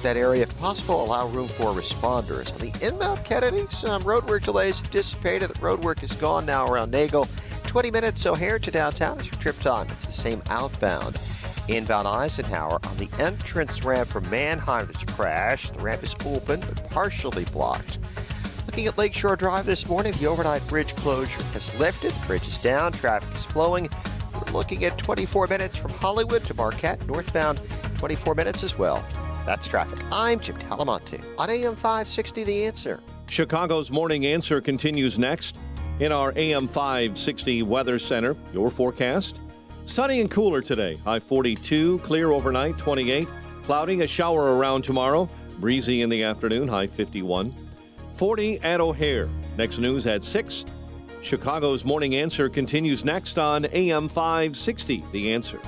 That area, if possible, allow room for responders. On the inbound Kennedy, some roadwork delays have dissipated. The roadwork is gone now around Nagel. 20 minutes O'Hare to downtown is your trip time. It's the same outbound. Inbound Eisenhower on the entrance ramp from Mannheim, there's a crash. The ramp is open but partially blocked. Looking at Lakeshore Drive this morning, the overnight bridge closure has lifted. The bridge is down. Traffic is flowing. We're looking at 24 minutes from Hollywood to Marquette. Northbound, 24 minutes as well. That's traffic. I'm Jim Talamonte on AM 560 The Answer. Chicago's Morning Answer continues next. In our AM 560 Weather Center, your forecast. Sunny and cooler today. High 42, clear overnight, 28. Cloudy, a shower around tomorrow. Breezy in the afternoon, high 51. 40 at O'Hare. Next news at 6. Chicago's Morning Answer continues next on AM 560 The Answer.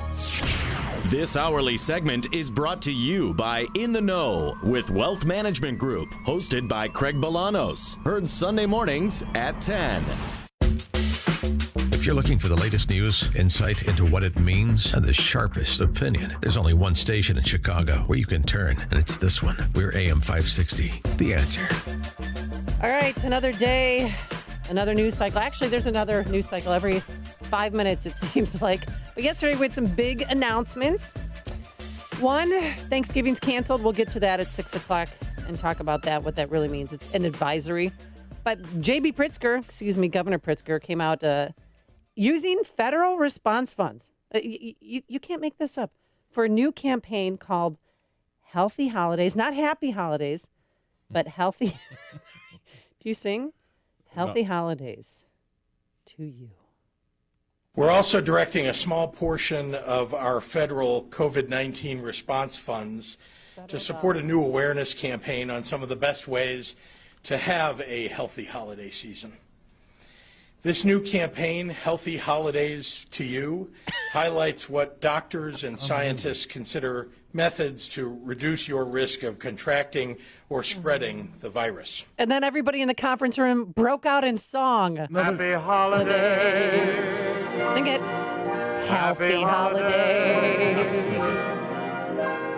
This hourly segment is brought to you by In the Know with Wealth Management Group, hosted by Craig Bolanos. Heard Sunday mornings at 10. If you're looking for the latest news, insight into what it means, and the sharpest opinion, there's only one station in Chicago where you can turn, and it's this one. We're AM 560, The Answer. All right, another day, another news cycle. Actually, there's another news cycle every 5 minutes, it seems like. But yesterday we had some big announcements. One, Thanksgiving's canceled. We'll get to that at 6 o'clock and talk about that, what that really means. It's an advisory. But Governor Pritzker came out using federal response funds. You can't make this up. For a new campaign called Healthy Holidays. Not Happy Holidays, but Healthy. Do you sing? Healthy Holidays to you. We're also directing a small portion of our federal COVID-19 response funds to support a new awareness campaign on some of the best ways to have a healthy holiday season. This new campaign, Healthy Holidays to You, highlights what doctors and scientists consider methods to reduce your risk of contracting or spreading the virus. And then everybody in the conference room broke out in song. Happy holidays. Sing it. Happy holidays.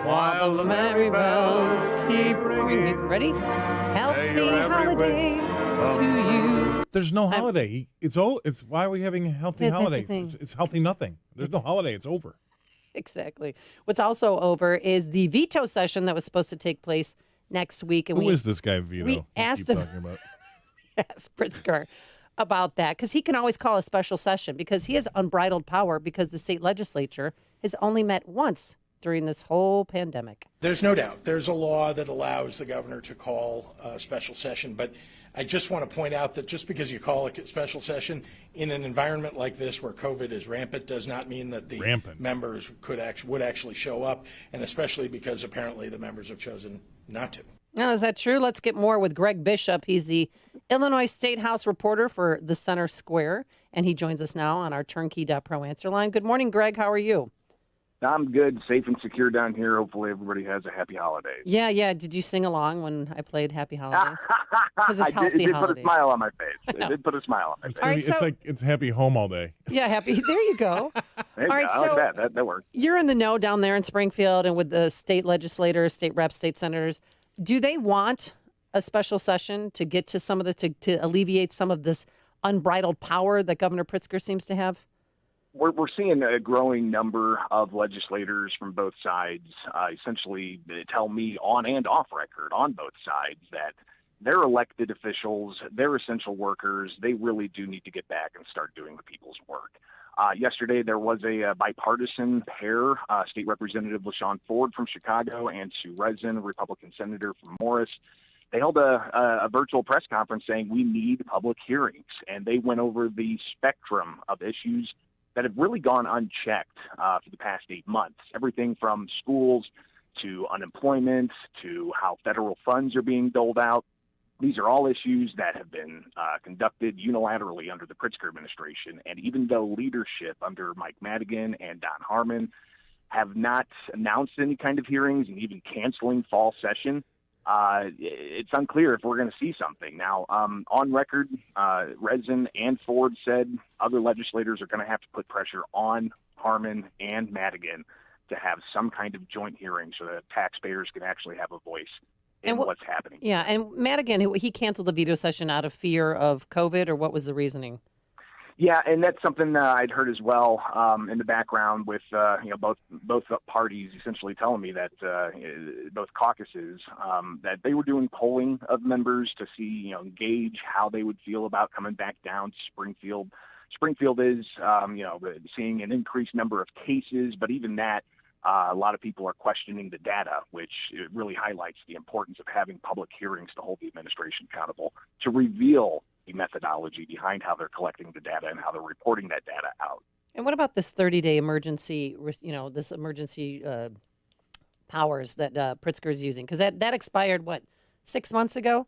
While the merry bells keep ringing. Ready? Healthy holidays to you. There's no holiday. It's why are we having healthy holidays? It's healthy nothing. There's no holiday. It's over. Exactly. What's also over is the veto session that was supposed to take place next week. And Who is this guy, Veto? We asked him, asked Pritzker about that, because he can always call a special session because he has unbridled power because the state legislature has only met once during this whole pandemic. There's no doubt. There's a law that allows the governor to call a special session, but I just want to point out that just because you call a special session in an environment like this where COVID is rampant does not mean that the members would actually show up, and especially because apparently the members have chosen not to. Now, is that true? Let's get more with Greg Bishop. He's the Illinois State House reporter for the Center Square, and he joins us now on our Turnkey.pro answer line. Good morning, Greg. How are you? I'm good, safe and secure down here. Hopefully everybody has a happy holidays. Yeah. Did you sing along when I played Happy Holidays? Because it's healthy it did holidays. Put a smile on my face. It did put a smile on my face. Right, it's like it's happy home all day. Yeah, happy. There you go. All right, I like that. That works. You're in the know down there in Springfield and with the state legislators, state reps, state senators. Do they want a special session to get to some of to alleviate some of this unbridled power that Governor Pritzker seems to have? We're seeing a growing number of legislators from both sides essentially tell me on and off record on both sides that they're elected officials, they're essential workers, they really do need to get back and start doing the people's work. Yesterday, there was a bipartisan pair, State Representative LaShawn Ford from Chicago and Sue Rezin, Republican Senator from Morris. They held a virtual press conference saying we need public hearings, and they went over the spectrum of issues that have really gone unchecked for the past 8 months. Everything from schools to unemployment to how federal funds are being doled out. These are all issues that have been conducted unilaterally under the Pritzker administration. And even though leadership under Mike Madigan and Don Harmon have not announced any kind of hearings and even canceling fall session, it's unclear if we're going to see something. Now, on record, Rezin and Ford said other legislators are going to have to put pressure on Harmon and Madigan to have some kind of joint hearing so that taxpayers can actually have a voice in And what's happening. Yeah, and Madigan, he canceled the veto session out of fear of COVID, or what was the reasoning? Yeah, and that's something I'd heard as well in the background with both parties essentially telling me that both caucuses that they were doing polling of members to see gauge how they would feel about coming back down to Springfield. Springfield is seeing an increased number of cases, but even that a lot of people are questioning the data, which really highlights the importance of having public hearings to hold the administration accountable to reveal the methodology behind how they're collecting the data and how they're reporting that data out. And what about this 30-day emergency, this emergency powers that Pritzker is using? Because that expired, 6 months ago?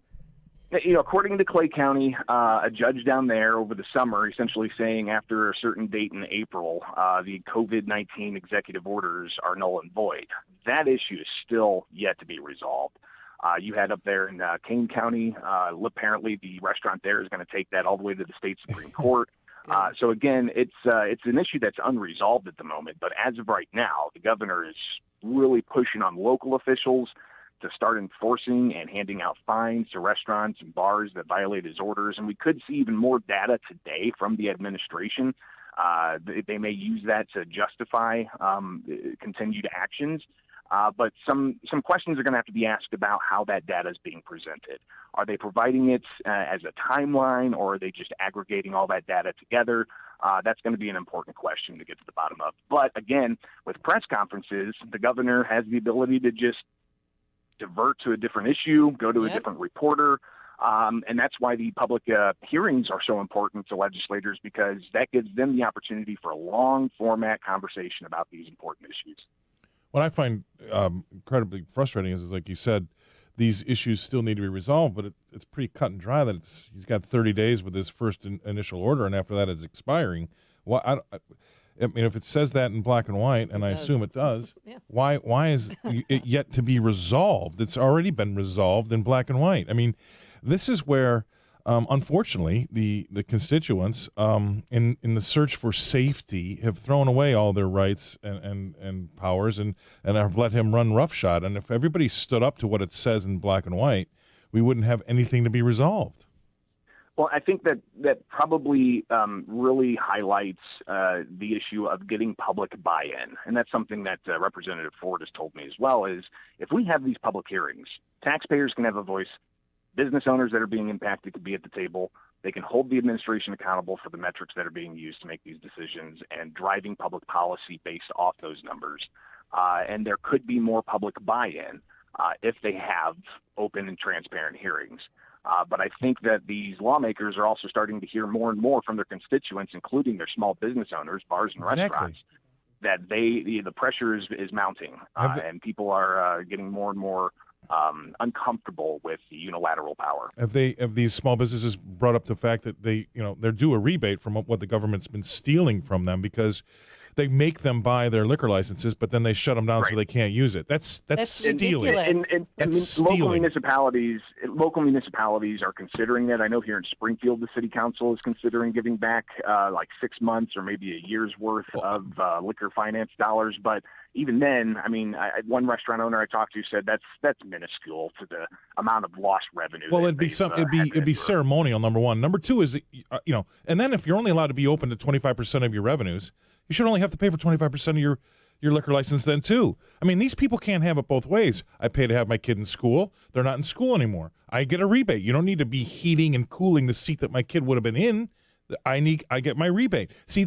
According to Clay County, a judge down there over the summer essentially saying after a certain date in April, the COVID-19 executive orders are null and void. That issue is still yet to be resolved. You had up there in Kane County, apparently the restaurant there is going to take that all the way to the state Supreme Court. So again, it's an issue that's unresolved at the moment. But as of right now, the governor is really pushing on local officials to start enforcing and handing out fines to restaurants and bars that violate his orders. And we could see even more data today from the administration. They may use that to justify continued actions. But some questions are going to have to be asked about how that data is being presented. Are they providing it as a timeline, or are they just aggregating all that data together? That's going to be an important question to get to the bottom of. But again, with press conferences, the governor has the ability to just divert to a different issue, go to a different reporter. And that's why the public hearings are so important to legislators, because that gives them the opportunity for a long format conversation about these important issues. What I find incredibly frustrating is, like you said, these issues still need to be resolved, but it's pretty cut and dry that he's got 30 days with his first initial order, and after that it's expiring. Well, I mean, if it says that in black and white, and I assume it does, why is it yet to be resolved? It's already been resolved in black and white. I mean, this is where, unfortunately, the constituents in the search for safety have thrown away all their rights and powers and have let him run roughshod. And if everybody stood up to what it says in black and white, we wouldn't have anything to be resolved. Well, I think that probably really highlights the issue of getting public buy-in. And that's something that Representative Ford has told me as well, is if we have these public hearings, taxpayers can have a voice, business owners that are being impacted can be at the table, they can hold the administration accountable for the metrics that are being used to make these decisions and driving public policy based off those numbers. And there could be more public buy-in if they have open and transparent hearings. But I think that these lawmakers are also starting to hear more and more from their constituents, including their small business owners, bars and restaurants, that the pressure is mounting, and people are getting more and more uncomfortable with the unilateral power. Have these small businesses brought up the fact that they're due a rebate from what the government's been stealing from them, because they make them buy their liquor licenses, but then they shut them down so they can't use it. That's stealing. Local municipalities are considering that. I know here in Springfield, the city council is considering giving back like 6 months or maybe a year's worth of liquor finance dollars. But even then, I mean, one restaurant owner I talked to said that's minuscule to the amount of lost revenue. Well, it'd be ceremonial. Number one. Number two is and then if you're only allowed to be open to 25% of your revenues, you should only have to pay for 25% of your liquor license then, too. I mean, these people can't have it both ways. I pay to have my kid in school. They're not in school anymore. I get a rebate. You don't need to be heating and cooling the seat that my kid would have been in. I get my rebate. See,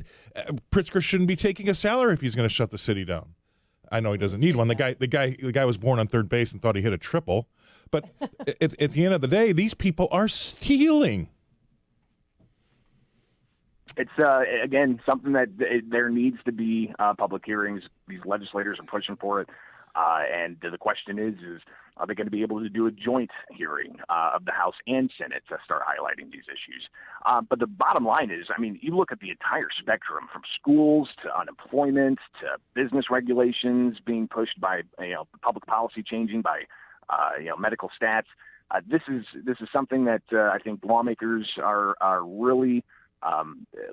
Pritzker shouldn't be taking a salary if he's going to shut the city down. I know he doesn't need one. The guy was born on third base and thought he hit a triple. But at the end of the day, these people are stealing. It's, again, something that there needs to be public hearings. These legislators are pushing for it. And the question is are they going to be able to do a joint hearing of the House and Senate to start highlighting these issues? But the bottom line is, I mean, you look at the entire spectrum from schools to unemployment to business regulations being pushed by, public policy changing by, medical stats. This is something that I think lawmakers are really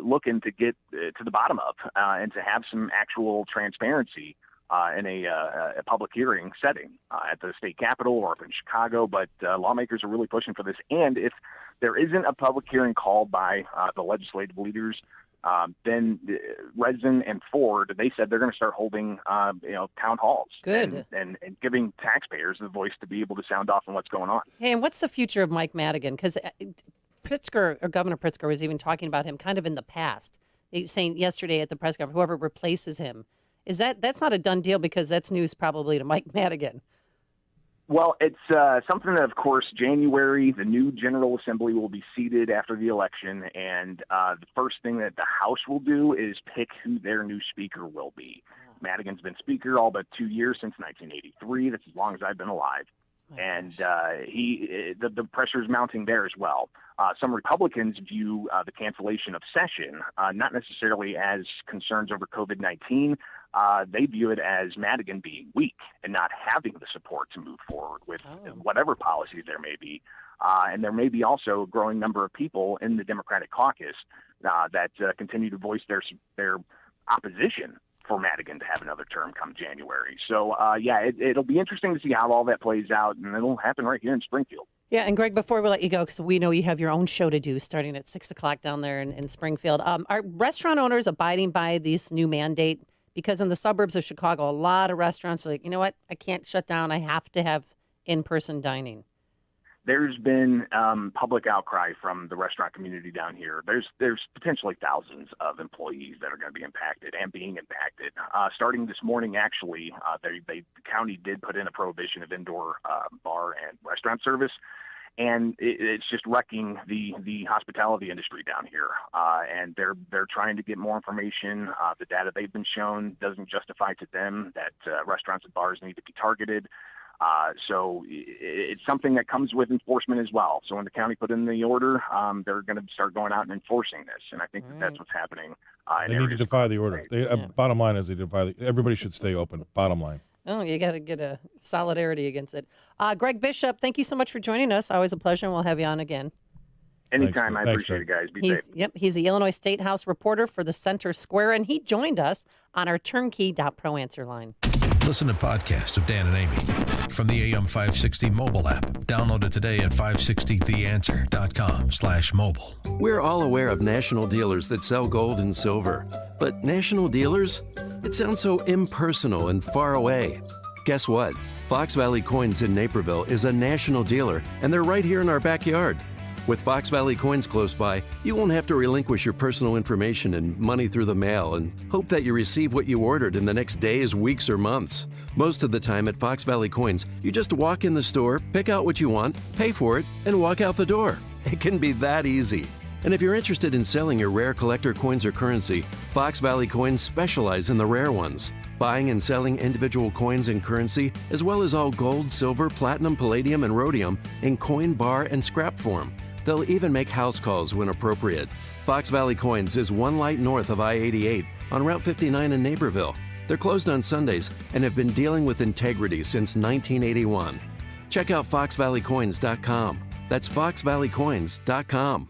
looking to get to the bottom of and to have some actual transparency in a public hearing setting at the state capitol or up in Chicago. But lawmakers are really pushing for this. And if there isn't a public hearing called by the legislative leaders, then Redzen and Ford, they said they're going to start holding, town halls. Good. And giving taxpayers the voice to be able to sound off on what's going on. Hey, and what's the future of Mike Madigan? Because Governor Pritzker was even talking about him kind of in the past. He was saying yesterday at the press conference, whoever replaces him, that's not a done deal because that's news probably to Mike Madigan. Well, it's something that, of course, January, the new General Assembly will be seated after the election, and the first thing that the House will do is pick who their new speaker will be. Madigan's been speaker all but 2 years, since 1983. That's as long as I've been alive. And the pressure is mounting there as well. Some Republicans view the cancellation of session not necessarily as concerns over COVID-19. They view it as Madigan being weak and not having the support to move forward with whatever policies there may be. And there may be also a growing number of people in the Democratic caucus that continue to voice their opposition for Madigan to have another term come January. So, it'll be interesting to see how all that plays out, and it'll happen right here in Springfield. Yeah, and Greg, before we let you go, because we know you have your own show to do starting at 6 o'clock down there in Springfield, are restaurant owners abiding by this new mandate? Because in the suburbs of Chicago, a lot of restaurants are like, you know what, I can't shut down. I have to have in-person dining. There's been public outcry from the restaurant community down here. There's potentially thousands of employees that are going to be impacted and being impacted. Starting this morning, actually, the county did put in a prohibition of indoor bar and restaurant service, and it's just wrecking the hospitality industry down here. And they're trying to get more information. The data they've been shown doesn't justify to them that restaurants and bars need to be targeted. So it's something that comes with enforcement as well. So when the county put in the order, they're going to start going out and enforcing this. And I think that's what's happening. They need to defy the order. Bottom line is everybody should stay open. Bottom line. Oh, you got to get a solidarity against it. Greg Bishop, thank you so much for joining us. Always a pleasure, and we'll have you on again. Anytime. I appreciate it, guys. Be safe. Yep, he's the Illinois State House reporter for the Center Square, and he joined us on our turnkey.pro answer line. Listen to podcasts of Dan and Amy from the AM 560 mobile app. Download it today at 560theanswer.com/mobile. We're all aware of national dealers that sell gold and silver. But national dealers? It sounds so impersonal and far away. Guess what? Fox Valley Coins in Naperville is a national dealer, and they're right here in our backyard. With Fox Valley Coins close by, you won't have to relinquish your personal information and money through the mail and hope that you receive what you ordered in the next days, weeks, or months. Most of the time at Fox Valley Coins, you just walk in the store, pick out what you want, pay for it, and walk out the door. It can be that easy. And if you're interested in selling your rare collector coins or currency, Fox Valley Coins specialize in the rare ones. Buying and selling individual coins and currency, as well as all gold, silver, platinum, palladium, and rhodium in coin, bar, and scrap form. They'll even make house calls when appropriate. Fox Valley Coins is one light north of I-88 on Route 59 in Naperville. They're closed on Sundays and have been dealing with integrity since 1981. Check out foxvalleycoins.com. That's foxvalleycoins.com.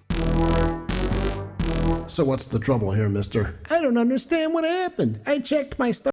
So what's the trouble here, mister? I don't understand what happened. I checked my stuff.